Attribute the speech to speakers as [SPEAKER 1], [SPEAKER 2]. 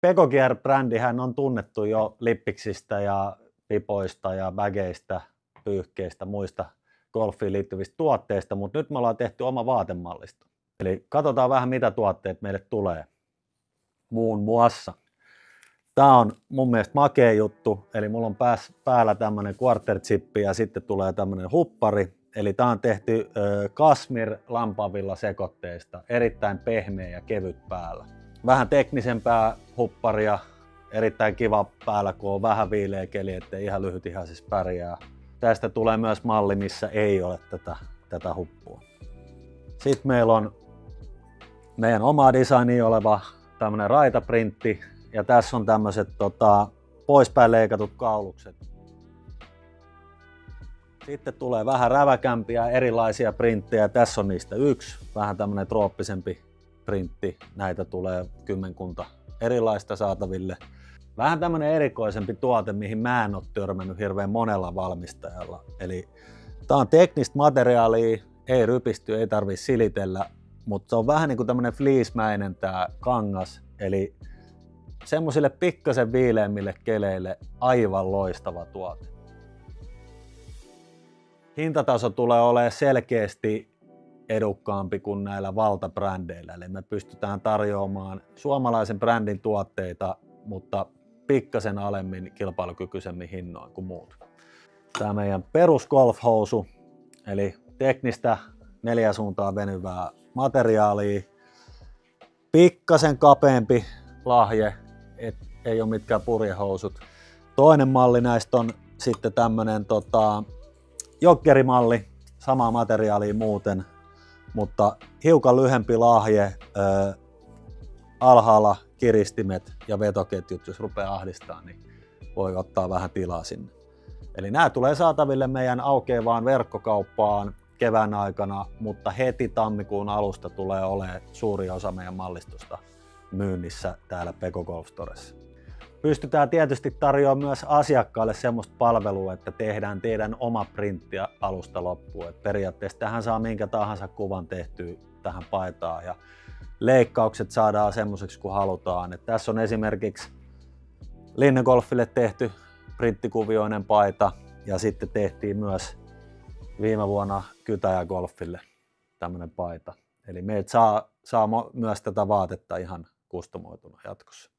[SPEAKER 1] Peko Gear-brändihän on tunnettu jo lippiksistä ja pipoista ja bageista, pyyhkeistä, muista golfiin liittyvistä tuotteista, mutta nyt me ollaan tehty oma vaatemallisto. Eli katsotaan vähän mitä tuotteet meille tulee. Muun muassa. Tämä on mun mielestä makea juttu, eli mulla on päällä tämmönen quarter zippi ja sitten tulee tämmönen huppari. Eli tää on tehty Kashmir lampavilla sekoitteista, erittäin pehmeä ja kevyt päällä. Vähän teknisempää hupparia, erittäin kiva päällä, kun on vähän viileä keli, ettei ihan lyhytihaisessa pärjää. Tästä tulee myös malli, missä ei ole tätä huppua. Sitten meillä on meidän oma designi oleva tämmönen raitaprintti, ja tässä on tämmöiset poispäin leikatut kaulukset. Sitten tulee vähän räväkämpiä erilaisia printtejä. Tässä on niistä yksi, vähän tämmönen trooppisempi printti. Näitä tulee kymmenkunta erilaista saataville. Vähän tämmönen erikoisempi tuote, mihin mä en ole törmännyt hirveän monella valmistajalla. Eli tää on teknistä materiaalia, ei rypisty, ei tarvitse silitellä, mutta se on vähän niin kuin tämmönen fleecemäinen tää kangas. Eli semmosille pikkasen viileämmille keleille aivan loistava tuote. Hintataso tulee olemaan selkeästi edukkaampi kuin näillä valtabrändeillä, eli me pystytään tarjoamaan suomalaisen brändin tuotteita, mutta pikkasen alemmin kilpailukykyisemmin hinnoin kuin muut. Tämä meidän perus golfhousu, eli teknistä 4 suuntaan venyvää materiaalia, pikkasen kapeampi lahje, ei ole mitkään purjehousut. Toinen malli näistä on sitten tämmönen joggerimalli, samaa materiaalia muuten, mutta hiukan lyhempi lahje, alhaalla kiristimet ja vetoketjut, jos rupeaa ahdistamaan, niin voi ottaa vähän tilaa sinne. Eli nämä tulee saataville meidän aukeavaan verkkokauppaan kevään aikana, mutta heti tammikuun alusta tulee olemaan suuri osa meidän mallistusta myynnissä täällä Peko Golf Storessa. Pystytään tietysti tarjoamaan myös asiakkaalle semmoista palvelua, että tehdään teidän oma printti alusta loppuun. Et periaatteessa tähän saa minkä tahansa kuvan tehtyä tähän paitaan ja leikkaukset saadaan semmoiseksi kuin halutaan. Et tässä on esimerkiksi Linnegolfille tehty printtikuvioinen paita ja sitten tehtiin myös viime vuonna Kytäjä Golfille tämmöinen paita. Eli meiltä saa myös tätä vaatetta ihan kustomoituna jatkossa.